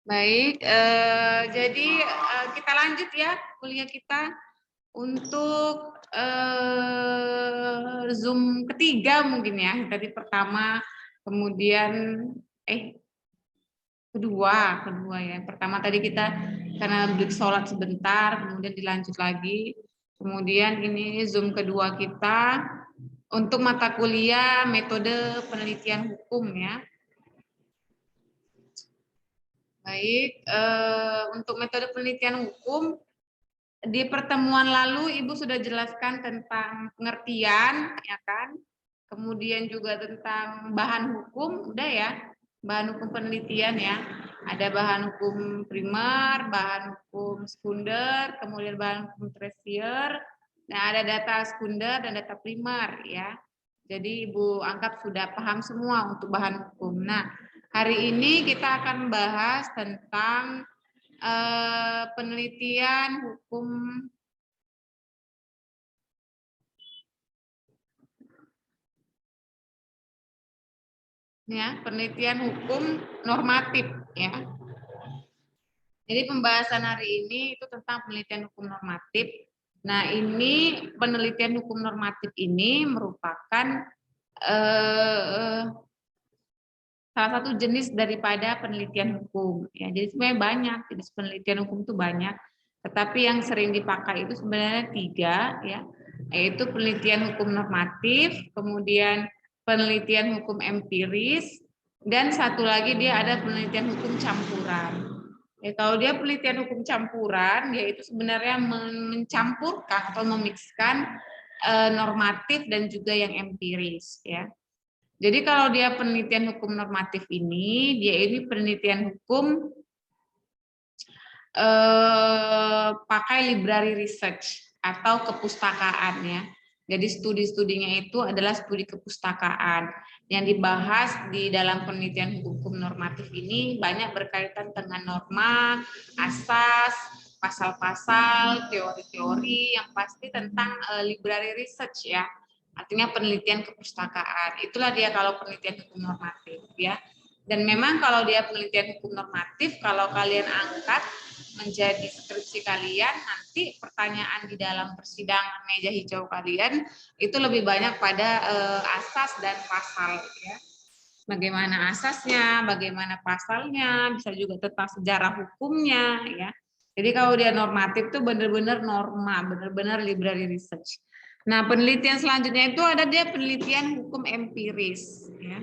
Baik, jadi kita lanjut ya kuliah kita untuk Zoom ketiga mungkin ya. Tadi pertama, kemudian kedua ya. Pertama tadi kita karena break sholat sebentar, kemudian dilanjut lagi. Kemudian ini Zoom kedua kita untuk mata kuliah metode penelitian hukum ya. Baik, untuk metode penelitian hukum, di pertemuan lalu Ibu sudah jelaskan tentang pengertian, ya kan? Kemudian juga tentang bahan hukum, udah ya? Bahan hukum penelitian ya. Ada bahan hukum primer, bahan hukum sekunder, kemudian bahan hukum tersier. Nah, ada data sekunder dan data primer ya. Jadi Ibu anggap sudah paham semua untuk bahan hukum. Nah, hari ini kita akan bahas tentang penelitian hukum ya, penelitian hukum normatif ya. Jadi pembahasan hari ini itu tentang penelitian hukum normatif. Nah, ini penelitian hukum normatif ini merupakan salah satu jenis daripada penelitian hukum ya. Jadi sebenarnya banyak jenis penelitian hukum itu banyak, tetapi yang sering dipakai itu sebenarnya 3 ya, yaitu penelitian hukum normatif, kemudian penelitian hukum empiris, dan satu lagi dia ada penelitian hukum campuran. Ya, kalau dia penelitian hukum campuran, yaitu sebenarnya mencampurkan atau memikskan normatif dan juga yang empiris ya. Jadi kalau dia penelitian hukum normatif ini, dia ini penelitian hukum pakai library research atau kepustakaan ya. Jadi studi-studinya itu adalah studi kepustakaan. Yang dibahas di dalam penelitian hukum normatif ini banyak berkaitan dengan norma, asas, pasal-pasal, teori-teori yang pasti tentang library research ya. Artinya penelitian kepustakaan. Itulah dia kalau penelitian hukum normatif ya. Dan memang kalau dia penelitian hukum normatif, kalau kalian angkat menjadi skripsi kalian, nanti pertanyaan di dalam persidangan meja hijau kalian itu lebih banyak pada asas dan pasal ya. Bagaimana asasnya, bagaimana pasalnya, bisa juga tentang sejarah hukumnya ya. Jadi kalau dia normatif itu benar-benar norma, benar-benar library research. Nah, penelitian selanjutnya itu ada dia penelitian hukum empiris ya.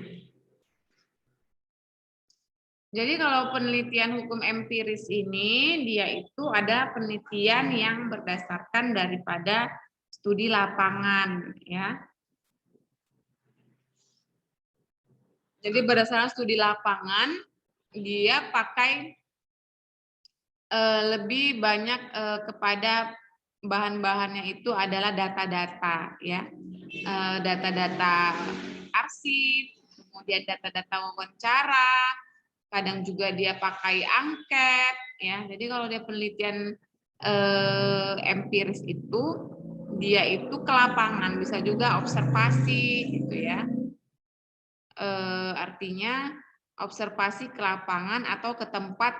Jadi kalau penelitian hukum empiris ini, dia itu ada penelitian yang berdasarkan daripada studi lapangan, ya. Jadi berdasarkan studi lapangan, dia pakai lebih banyak kepada bahan-bahannya itu adalah data-data, ya, data-data arsip, kemudian data-data wawancara. Kadang juga dia pakai angket ya. Jadi kalau dia penelitian empiris itu dia itu ke lapangan, bisa juga observasi gitu ya. Artinya observasi ke lapangan atau ke tempat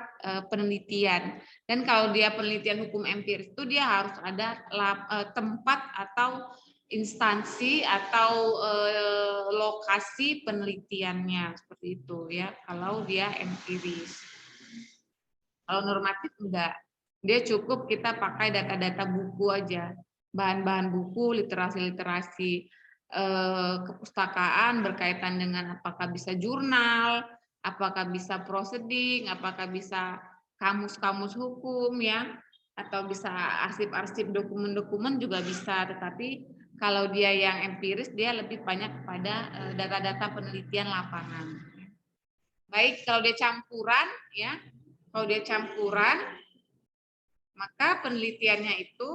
penelitian. Dan kalau dia penelitian hukum empiris itu dia harus ada tempat atau instansi atau lokasi penelitiannya seperti itu ya. Kalau dia empiris. Kalau normatif enggak. Dia cukup kita pakai data-data buku aja. Bahan-bahan buku, literasi-literasi kepustakaan berkaitan dengan apakah bisa jurnal, apakah bisa proceeding, apakah bisa kamus-kamus hukum ya, atau bisa arsip-arsip dokumen-dokumen juga bisa. Tetapi kalau dia yang empiris dia lebih banyak kepada data-data penelitian lapangan. Baik, kalau dia campuran ya, kalau dia campuran maka penelitiannya itu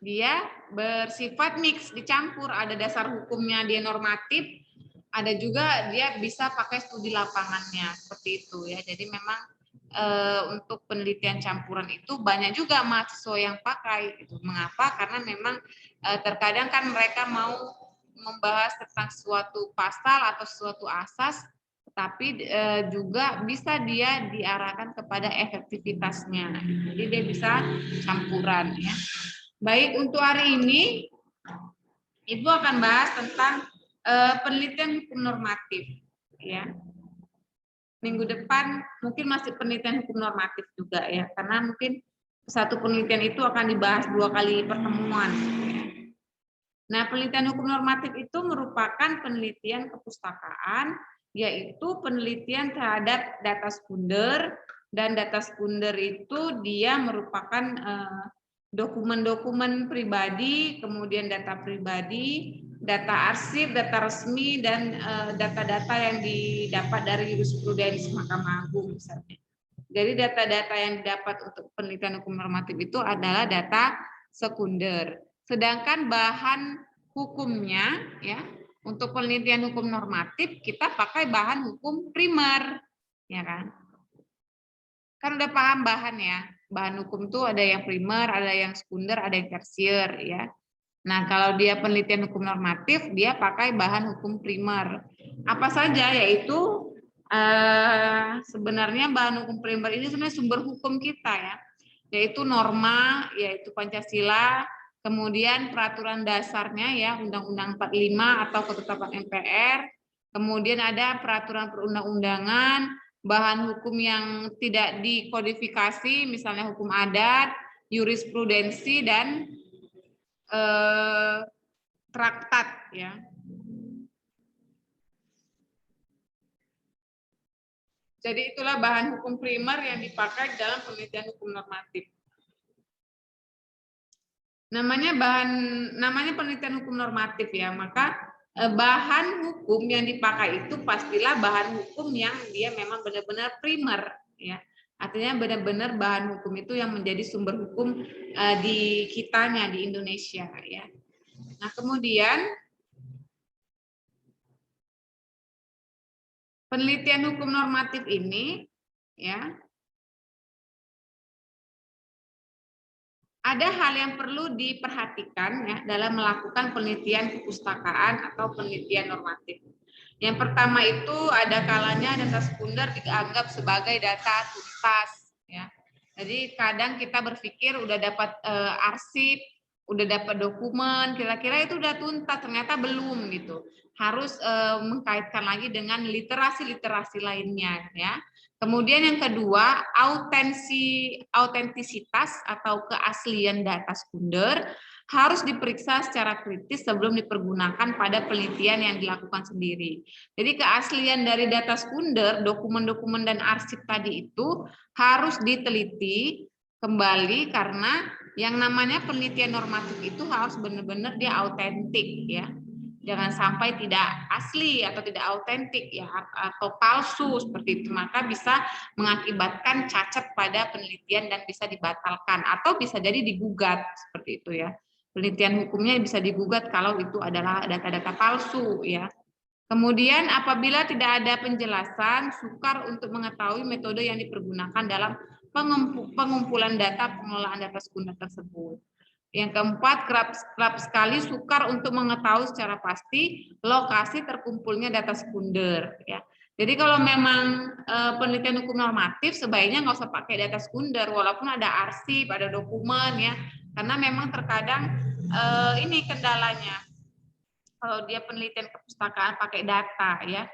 dia bersifat mix, dicampur, ada dasar hukumnya dia normatif, ada juga dia bisa pakai studi lapangannya seperti itu ya. Jadi memang untuk penelitian campuran itu banyak juga mahasiswa yang pakai itu. Mengapa? Karena memang terkadang kan mereka mau membahas tentang suatu pasal atau suatu asas, tapi juga bisa dia diarahkan kepada efektivitasnya. Jadi dia bisa campuran ya. Baik, untuk hari ini Ibu akan bahas tentang penelitian hukum normatif ya. Minggu depan mungkin masih penelitian hukum normatif juga ya, karena mungkin satu penelitian itu akan dibahas 2 kali pertemuan. Nah, penelitian hukum normatif itu merupakan penelitian kepustakaan, yaitu penelitian terhadap data sekunder, dan data sekunder itu dia merupakan dokumen-dokumen pribadi, kemudian data pribadi, data arsip, data resmi, dan data-data yang didapat dari jurisprudensi Mahkamah Agung misalnya. Jadi data-data yang didapat untuk penelitian hukum normatif itu adalah data sekunder. Sedangkan bahan hukumnya ya, untuk penelitian hukum normatif kita pakai bahan hukum primer, ya kan? Kan udah paham bahan ya. Bahan hukum tuh ada yang primer, ada yang sekunder, ada yang tersier ya. Nah, kalau dia penelitian hukum normatif, dia pakai bahan hukum primer. Apa saja? Yaitu sebenarnya bahan hukum primer ini sebenarnya sumber hukum kita ya, yaitu norma, yaitu Pancasila, kemudian peraturan dasarnya ya, Undang-Undang 45 atau ketetapan MPR, kemudian ada peraturan perundang-undangan, bahan hukum yang tidak dikodifikasi, misalnya hukum adat, jurisprudensi, dan traktat ya. Jadi itulah bahan hukum primer yang dipakai dalam penelitian hukum normatif. Namanya penelitian hukum normatif ya, maka bahan hukum yang dipakai itu pastilah bahan hukum yang dia memang benar-benar primer ya. Artinya benar-benar bahan hukum itu yang menjadi sumber hukum di kitanya di Indonesia ya. Nah, kemudian penelitian hukum normatif ini ya, ada hal yang perlu diperhatikan ya dalam melakukan penelitian kepustakaan atau penelitian normatif. Yang pertama itu ada kalanya data sekunder dianggap sebagai data tuntas ya. Jadi kadang kita berpikir udah dapat arsip, udah dapat dokumen, kira-kira itu udah tuntas, ternyata belum gitu. Harus mengkaitkan lagi dengan literasi-literasi lainnya ya. Kemudian yang kedua, autentisitas atau keaslian data sekunder harus diperiksa secara kritis sebelum dipergunakan pada penelitian yang dilakukan sendiri. Jadi keaslian dari data sekunder, dokumen-dokumen dan arsip tadi itu harus diteliti kembali, karena yang namanya penelitian normatif itu harus benar-benar dia autentik ya. Jangan sampai tidak asli atau tidak autentik ya, atau palsu seperti itu, maka bisa mengakibatkan cacat pada penelitian dan bisa dibatalkan atau bisa jadi digugat seperti itu ya. Penelitian hukumnya bisa digugat kalau itu adalah data-data palsu ya. Kemudian apabila tidak ada penjelasan, sukar untuk mengetahui metode yang dipergunakan dalam pengumpulan data pengelolaan data sekunder tersebut. Yang keempat, kerap sekali sukar untuk mengetahui secara pasti lokasi terkumpulnya data sekunder. Ya. Jadi kalau memang penelitian hukum normatif sebaiknya nggak usah pakai data sekunder, walaupun ada arsip, ada dokumen ya, karena memang terkadang ini kendalanya. Kalau dia penelitian kepustakaan pakai data ya,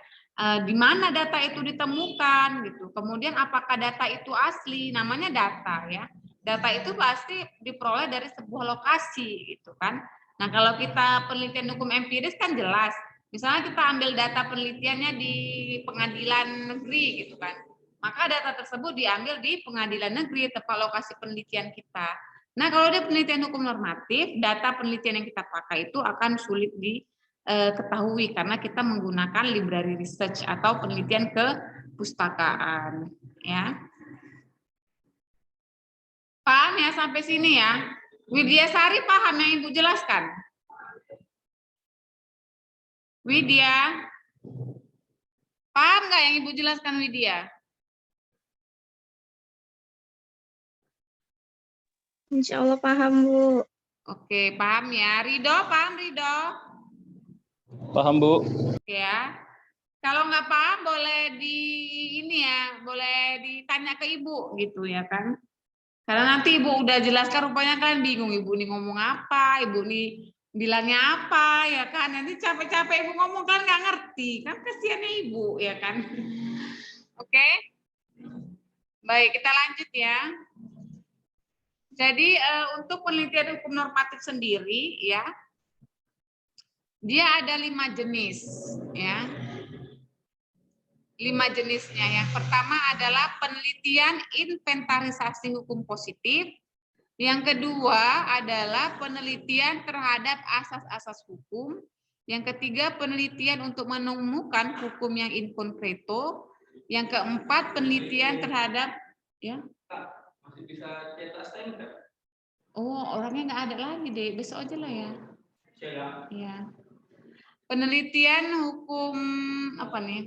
di mana data itu ditemukan gitu. Kemudian apakah data itu asli? Namanya data ya. Data itu pasti diperoleh dari sebuah lokasi gitu kan. Nah, kalau kita penelitian hukum empiris kan jelas. Misalnya kita ambil data penelitiannya di pengadilan negeri gitu kan. Maka data tersebut diambil di pengadilan negeri tempat lokasi penelitian kita. Nah, kalau dia penelitian hukum normatif, data penelitian yang kita pakai itu akan sulit diketahui karena kita menggunakan library research atau penelitian kepustakaan ya. Paham ya sampai sini ya? Widya Sari paham yang Ibu jelaskan? Widya, paham nggak yang Ibu jelaskan Widya? Insya Allah paham, Bu. Oke, paham ya. Ridho, paham Ridho? Paham, Bu. Ya. Kalau nggak paham boleh boleh ditanya ke Ibu gitu ya kan. Karena nanti Ibu udah jelaskan rupanya kan bingung Ibu nih ngomong apa, Ibu nih bilangnya apa ya kan. Nanti capek-capek Ibu ngomong kan nggak ngerti, kan kasihannya Ibu ya kan. Oke. Baik, kita lanjut ya. Jadi untuk penelitian hukum normatif sendiri ya, dia ada 5 jenis ya. 5 jenisnya. Yang pertama adalah penelitian inventarisasi hukum positif. Yang kedua adalah penelitian terhadap asas-asas hukum. Yang ketiga penelitian untuk menemukan hukum yang in concreto. Yang keempat penelitian terhadap ya. Masih bisa cetak stempel. Oh, orangnya nggak ada lagi deh. Besok aja lah ya. Ya. Penelitian hukum apa nih?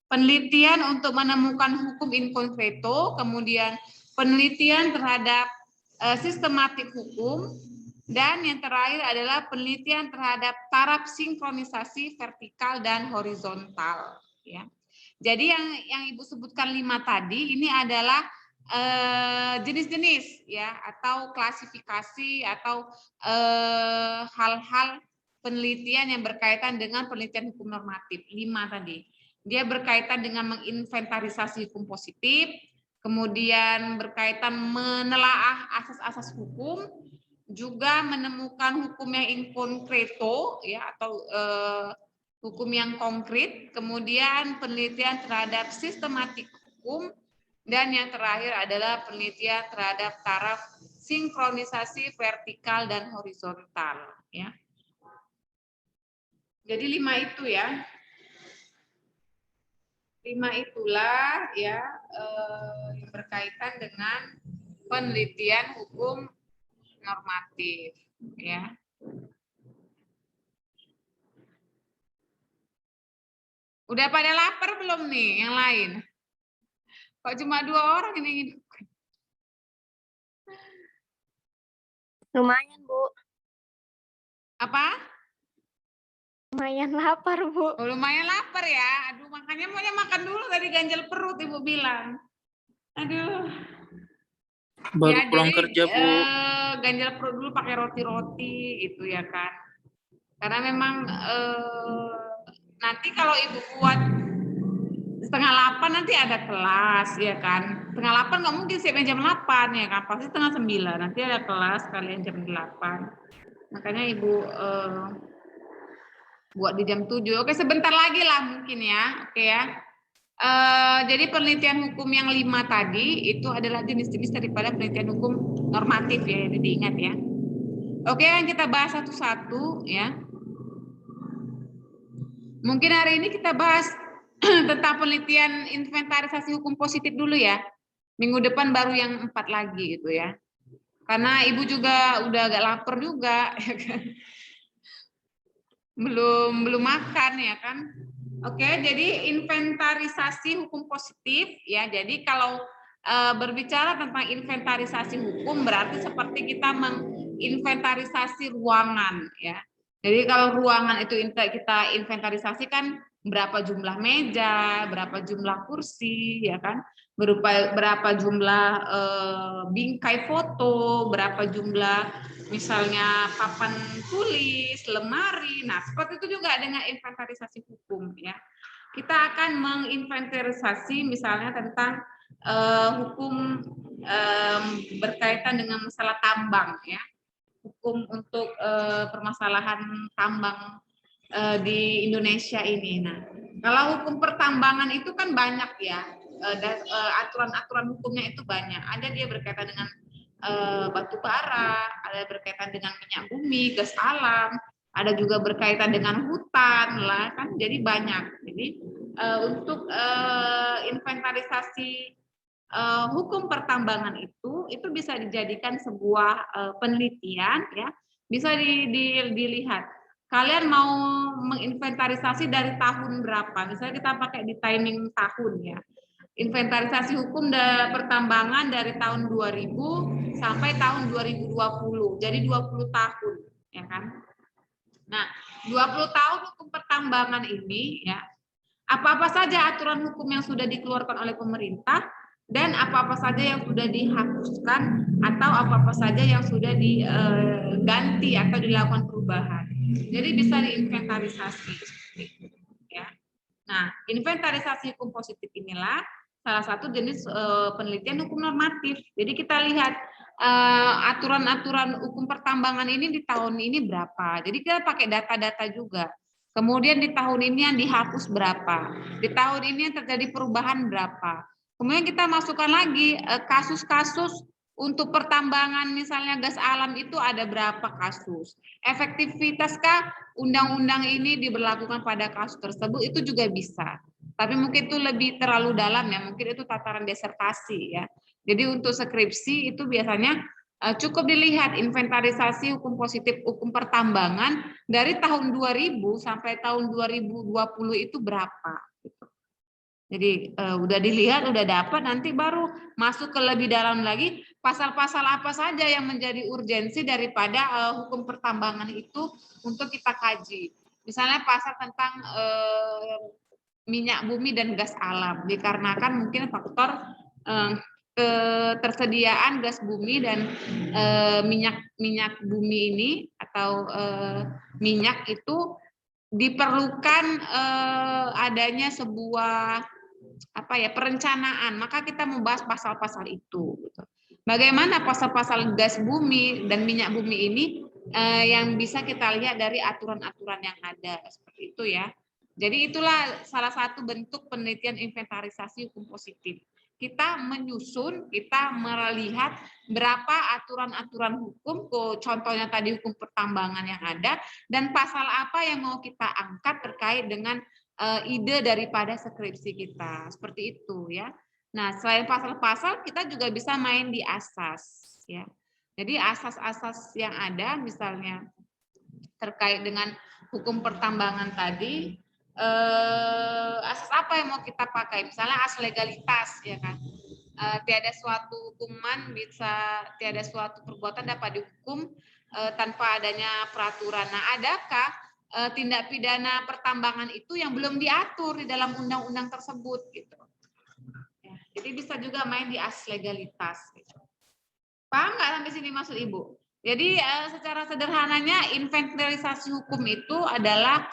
Penelitian untuk menemukan hukum in concreto, kemudian penelitian terhadap sistematik hukum, dan yang terakhir adalah penelitian terhadap taraf sinkronisasi vertikal dan horizontal. Ya. Jadi yang Ibu sebutkan 5 tadi ini adalah jenis-jenis ya atau klasifikasi atau hal-hal penelitian yang berkaitan dengan penelitian hukum normatif 5 tadi. Dia berkaitan dengan menginventarisasi hukum positif, kemudian berkaitan menelaah asas-asas hukum, juga menemukan hukum yang in concreto ya atau hukum yang konkret, kemudian penelitian terhadap sistematik hukum, dan yang terakhir adalah penelitian terhadap taraf sinkronisasi vertikal dan horizontal ya. Jadi 5 itu ya. 5 itulah ya yang berkaitan dengan penelitian hukum normatif ya. Udah pada lapar belum nih yang lain? Kok cuma 2 orang ini? Lumayan, Bu. Apa? Lumayan lapar, Bu. Oh, lumayan lapar ya. Aduh, makanya maunya makan dulu tadi ganjel perut Ibu bilang. Aduh. Baru ya, pulang jadi, kerja, Bu. Ganjel perut dulu pakai roti-roti gitu ya kan. Karena memang nanti kalau Ibu buat 7:30 nanti ada kelas ya kan. 7:30 nggak mungkin sampai jam 8 ya kan. Pasti 8:30 nanti ada kelas kalian jam 8. Makanya Ibu buat di jam 7. Oke, sebentar lagi lah mungkin ya. Oke ya. Jadi penelitian hukum yang 5 tadi itu adalah jenis-jenis daripada penelitian hukum normatif ya, jadi diingat ya. Oke, yang kita bahas satu-satu ya. Mungkin hari ini kita bahas tentang penelitian inventarisasi hukum positif dulu ya. Minggu depan baru yang 4 lagi gitu ya. Karena Ibu juga udah agak lapar juga ya kan. Belum makan ya kan. Oke, jadi inventarisasi hukum positif ya. Jadi kalau berbicara tentang inventarisasi hukum berarti seperti kita menginventarisasi ruangan ya. Jadi kalau ruangan itu kita inventarisasi kan berapa jumlah meja, berapa jumlah kursi ya kan, berapa jumlah bingkai foto, berapa jumlah misalnya papan tulis, lemari. Nah, seperti itu juga dengan inventarisasi hukum ya. Kita akan menginventarisasi misalnya tentang hukum berkaitan dengan masalah tambang ya. Hukum untuk permasalahan tambang di Indonesia ini. Nah, kalau hukum pertambangan itu kan banyak ya. Aturan-aturan hukumnya itu banyak. Ada dia berkaitan dengan batu bara, ada berkaitan dengan minyak bumi, gas alam, ada juga berkaitan dengan hutan lah kan, jadi banyak. Jadi untuk inventarisasi hukum pertambangan itu bisa dijadikan sebuah penelitian ya, bisa dilihat. Kalian mau menginventarisasi dari tahun berapa? Misalnya kita pakai di timing tahun ya. Inventarisasi hukum pertambangan dari tahun 2000 sampai tahun 2020. Jadi 20 tahun, ya kan? Nah, 20 tahun hukum pertambangan ini ya, Apa-apa saja aturan hukum yang sudah dikeluarkan oleh pemerintah dan apa-apa saja yang sudah dihapuskan atau apa-apa saja yang sudah diganti atau dilakukan perubahan. Jadi bisa diinventarisasi. Ya. Nah, inventarisasi hukum positif inilah salah satu jenis penelitian hukum normatif. Jadi kita lihat aturan-aturan hukum pertambangan ini di tahun ini berapa. Jadi kita pakai data-data juga. Kemudian di tahun ini yang dihapus berapa. Di tahun ini yang terjadi perubahan berapa. Kemudian kita masukkan lagi kasus-kasus untuk pertambangan misalnya gas alam itu ada berapa kasus. Efektivitaskah undang-undang ini diberlakukan pada kasus tersebut itu juga bisa. Tapi mungkin itu lebih terlalu dalam ya, mungkin itu tataran disertasi ya. Jadi untuk skripsi itu biasanya cukup dilihat inventarisasi hukum positif hukum pertambangan dari tahun 2000 sampai tahun 2020 itu berapa. Gitu. Jadi udah dilihat, udah dapat, nanti baru masuk ke lebih dalam lagi pasal-pasal apa saja yang menjadi urgensi daripada hukum pertambangan itu untuk kita kaji. Misalnya pasal tentang minyak bumi dan gas alam, dikarenakan mungkin faktor ketersediaan gas bumi dan minyak bumi ini atau minyak itu diperlukan adanya sebuah perencanaan, maka kita membahas pasal-pasal itu. Bagaimana pasal-pasal gas bumi dan minyak bumi ini yang bisa kita lihat dari aturan-aturan yang ada seperti itu ya. Jadi itulah salah satu bentuk penelitian inventarisasi hukum positif. Kita menyusun, kita melihat berapa aturan-aturan hukum, contohnya tadi hukum pertambangan yang ada, dan pasal apa yang mau kita angkat terkait dengan ide daripada skripsi kita. Seperti itu ya. Nah, selain pasal-pasal, kita juga bisa main di asas. Ya. Jadi asas-asas yang ada, misalnya terkait dengan hukum pertambangan tadi, asas apa yang mau kita pakai? Misalnya asas legalitas, ya kan? Tiada suatu hukuman bisa, tiada suatu perbuatan dapat dihukum tanpa adanya peraturan. Nah, adakah tindak pidana pertambangan itu yang belum diatur di dalam undang-undang tersebut, gitu? Ya, jadi bisa juga main di asas legalitas. Gitu. Paham nggak sampai sini maksud Ibu? Jadi secara sederhananya inventarisasi hukum itu adalah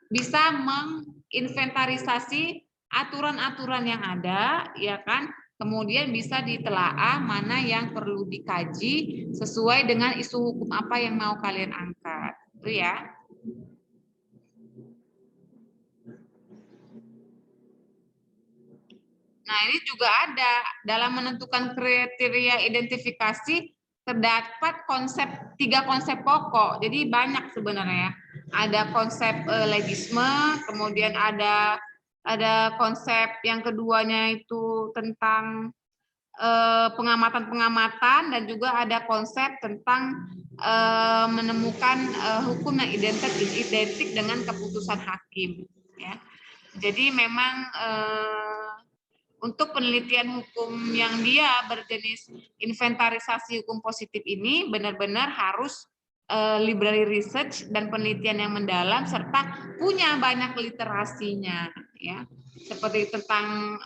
bisa menginventarisasi aturan-aturan yang ada, ya kan? Kemudian bisa ditelaah mana yang perlu dikaji sesuai dengan isu hukum apa yang mau kalian angkat. Itu ya. Nah, ini juga ada dalam menentukan kriteria identifikasi terdapat tiga konsep pokok. Jadi banyak sebenarnya. Ada konsep legisme, kemudian ada konsep yang keduanya itu tentang pengamatan-pengamatan, dan juga ada konsep tentang menemukan hukum yang identik dengan keputusan hakim. Ya. Jadi memang untuk penelitian hukum yang dia berjenis inventarisasi hukum positif ini benar-benar harus library research dan penelitian yang mendalam serta punya banyak literasinya ya. Seperti tentang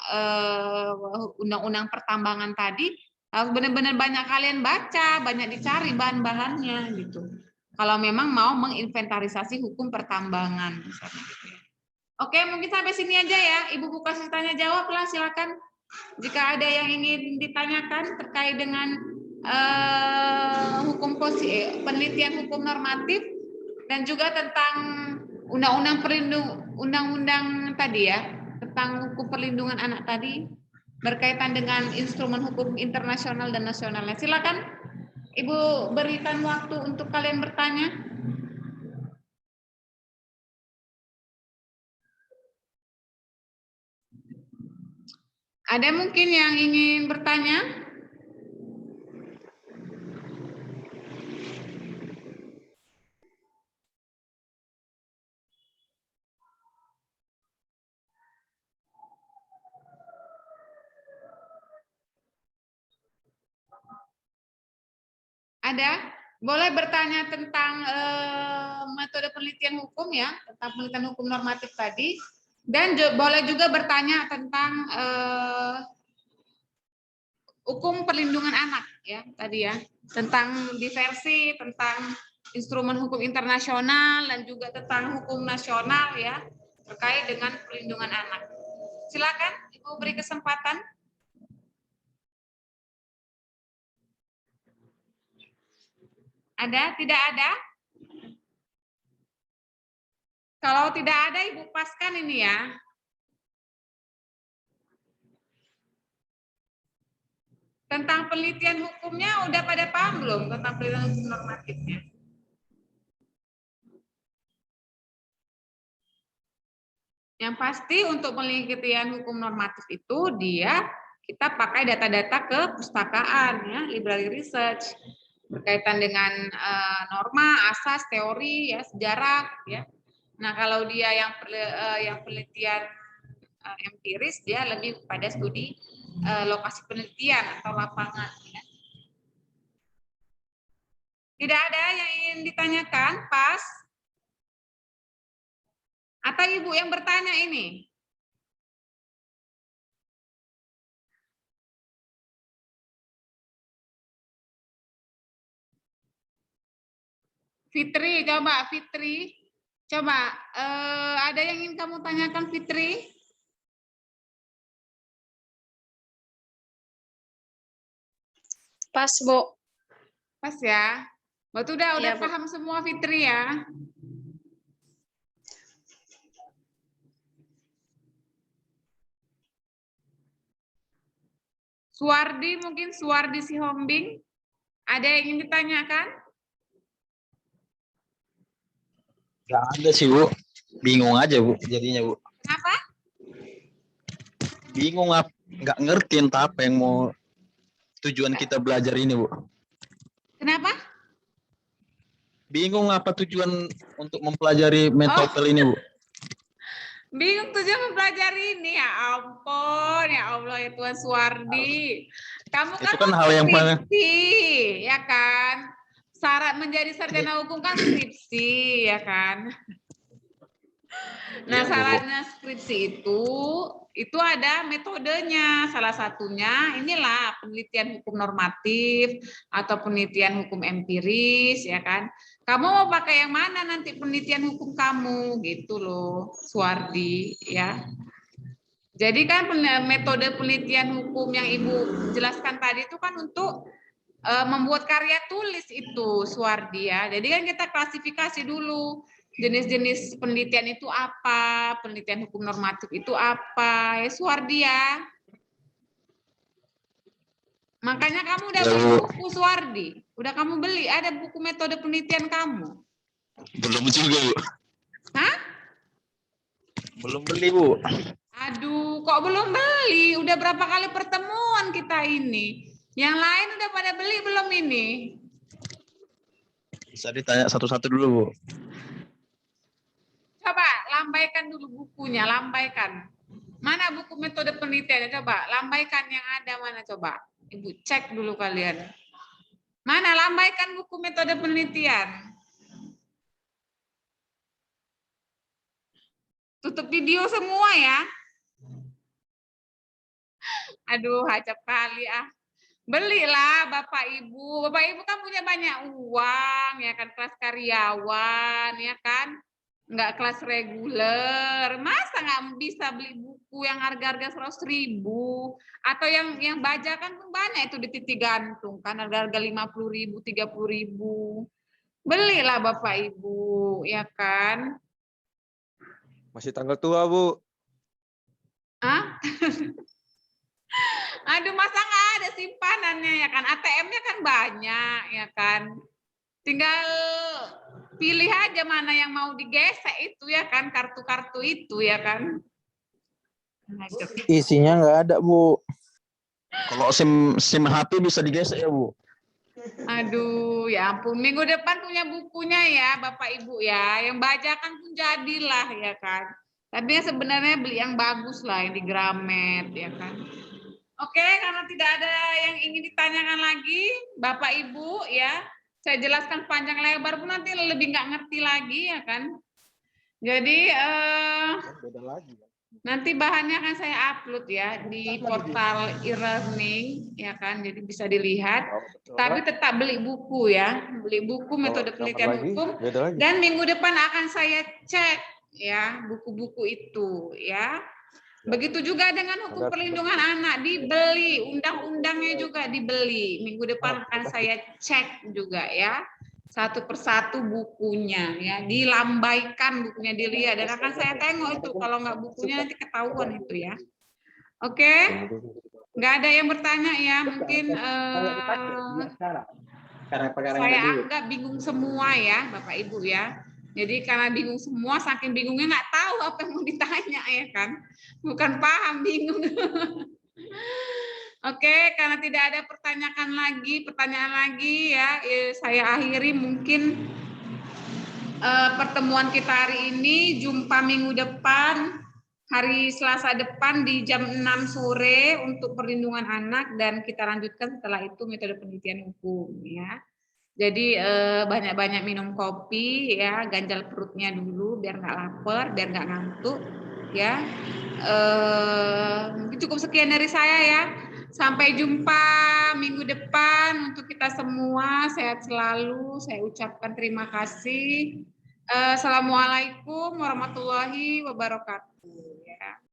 undang-undang pertambangan tadi harus benar-benar banyak kalian baca, banyak dicari bahan-bahannya gitu. Kalau memang mau menginventarisasi hukum pertambangan misalnya gitu ya. Oke, mungkin sampai sini aja ya. Ibu buka sesi tanya jawab lah, silakan. Jika ada yang ingin ditanyakan terkait dengan penelitian hukum normatif dan juga tentang undang-undang tadi ya, tentang hukum perlindungan anak tadi berkaitan dengan instrumen hukum internasional dan nasionalnya. Silakan Ibu berikan waktu untuk kalian bertanya. Ada mungkin yang ingin bertanya? Ada? Boleh bertanya tentang metode penelitian hukum ya, tentang penelitian hukum normatif tadi. Dan boleh juga bertanya tentang hukum perlindungan anak ya tadi ya, tentang diversi, tentang instrumen hukum internasional dan juga tentang hukum nasional ya terkait dengan perlindungan anak. Silakan Ibu beri kesempatan. Ada? Tidak ada? Kalau tidak ada, Ibu paskan ini ya. Tentang penelitian hukumnya udah pada paham belum tentang penelitian hukum normatifnya? Yang pasti untuk penelitian hukum normatif itu kita pakai data-data kepustakaan ya, library research berkaitan dengan norma, asas, teori, ya, sejarah ya. Nah, kalau dia yang penelitian empiris dia lebih pada studi lokasi penelitian atau lapangan. Ya. Tidak ada yang ingin ditanyakan, pas? Atau Ibu yang bertanya ini? Fitri, coba Fitri. Coba, ada yang ingin kamu tanyakan Fitri? Pas, Bu. Pas ya. Berarti udah Iya, Bu. paham semua Fitri ya. Suwardi mungkin Suwardi Sihombing. Ada yang ingin ditanyakan? Gak ada sih, Bu. Bingung aja, Bu, jadinya, Bu. Kenapa? Bingung, nggak ngerti entah apa yang mau tujuan kita belajar ini, Bu. Kenapa? Bingung apa tujuan untuk mempelajari metode ini, Bu. Bingung tujuan mempelajari ini, ya ampun, ya Allah ya Tuhan Suwardi. Kamu Itu kan hal yang skripsi, ya kan? Syarat menjadi sarjana hukum kan skripsi, ya kan? Nah, Iya, Bu. syaratnya skripsi itu ada metodenya. Salah satunya inilah penelitian hukum normatif atau penelitian hukum empiris, ya kan? Kamu mau pakai yang mana nanti penelitian hukum kamu, gitu loh, Suwardi, ya. Jadi kan metode penelitian hukum yang Ibu jelaskan tadi itu kan untuk membuat karya tulis itu, Suwardi ya. Jadi kan kita klasifikasi dulu jenis-jenis penelitian itu apa, penelitian hukum normatif itu apa, ya Suwardi ya. Makanya kamu udah beli buku Suwardi, udah kamu beli, ada buku metode penelitian kamu. Belum juga, Bu. Hah? Belum beli, Bu. Aduh, kok belum beli? Udah berapa kali pertemuan kita ini? Yang lain udah pada beli belum ini? Bisa ditanya satu-satu dulu, Bu. Coba lambaikan dulu bukunya, lambaikan. Mana buku metode penelitiannya? Coba lambaikan yang ada mana coba. Ibu cek dulu kalian. Mana lambaikan buku metode penelitian? Tutup video semua ya. Aduh, acap kali ah. Belilah Bapak Ibu. Bapak Ibu kan punya banyak uang, ya kan, kelas karyawan, ya kan. Nggak kelas reguler. Masa nggak bisa beli buku yang harga-harga 100.000? Atau yang bajakan pun banyak itu di titik gantung kan, harga-harga 50.000, 30.000. Belilah Bapak Ibu, ya kan. Masih tanggal tua, Bu. Hah? Aduh, masa nggak ada simpanannya ya kan? ATM-nya kan banyak ya kan? Tinggal pilih aja mana yang mau digesek itu ya kan, kartu-kartu itu ya kan. Isinya nggak ada, Bu. Kalau SIM HP bisa digesek ya, Bu. Aduh, ya ampun. Minggu depan punya bukunya ya, Bapak Ibu ya. Yang bajakan pun jadilah ya kan. Tapi sebenarnya beli yang bagus lah, yang di Gramet ya kan. Oke, karena tidak ada yang ingin ditanyakan lagi, Bapak Ibu ya. Saya jelaskan panjang lebar pun nanti lebih nggak ngerti lagi ya kan. Jadi Beda lagi. Nanti bahannya akan saya upload ya di portal e-learning ya kan, jadi bisa dilihat. Tapi tetap beli buku ya, beli buku metode penelitian hukum. Beda lagi. Dan minggu depan akan saya cek ya buku-buku itu ya. Begitu juga dengan hukum perlindungan anak, dibeli, undang-undangnya juga dibeli. Minggu depan akan saya cek juga ya. Satu persatu bukunya ya, dilambaikan bukunya, dilihat, dan akan saya tengok itu. Kalau nggak bukunya nanti ketahuan itu ya. Oke, nggak ada yang bertanya ya, mungkin saya anggap bingung semua ya Bapak Ibu ya. Jadi karena bingung semua, saking bingungnya nggak tahu apa yang mau ditanya ya kan, bukan paham, bingung. Oke, karena tidak ada pertanyaan lagi ya, saya akhiri mungkin pertemuan kita hari ini. Jumpa minggu depan, hari Selasa depan di jam 6 sore untuk perlindungan anak, dan kita lanjutkan setelah itu metode penelitian hukum ya. Jadi banyak-banyak minum kopi ya, ganjal perutnya dulu biar nggak lapar, biar nggak ngantuk ya. Mungkin cukup sekian dari saya ya. Sampai jumpa minggu depan untuk kita semua. Sehat selalu. Saya ucapkan terima kasih. Assalamualaikum warahmatullahi wabarakatuh.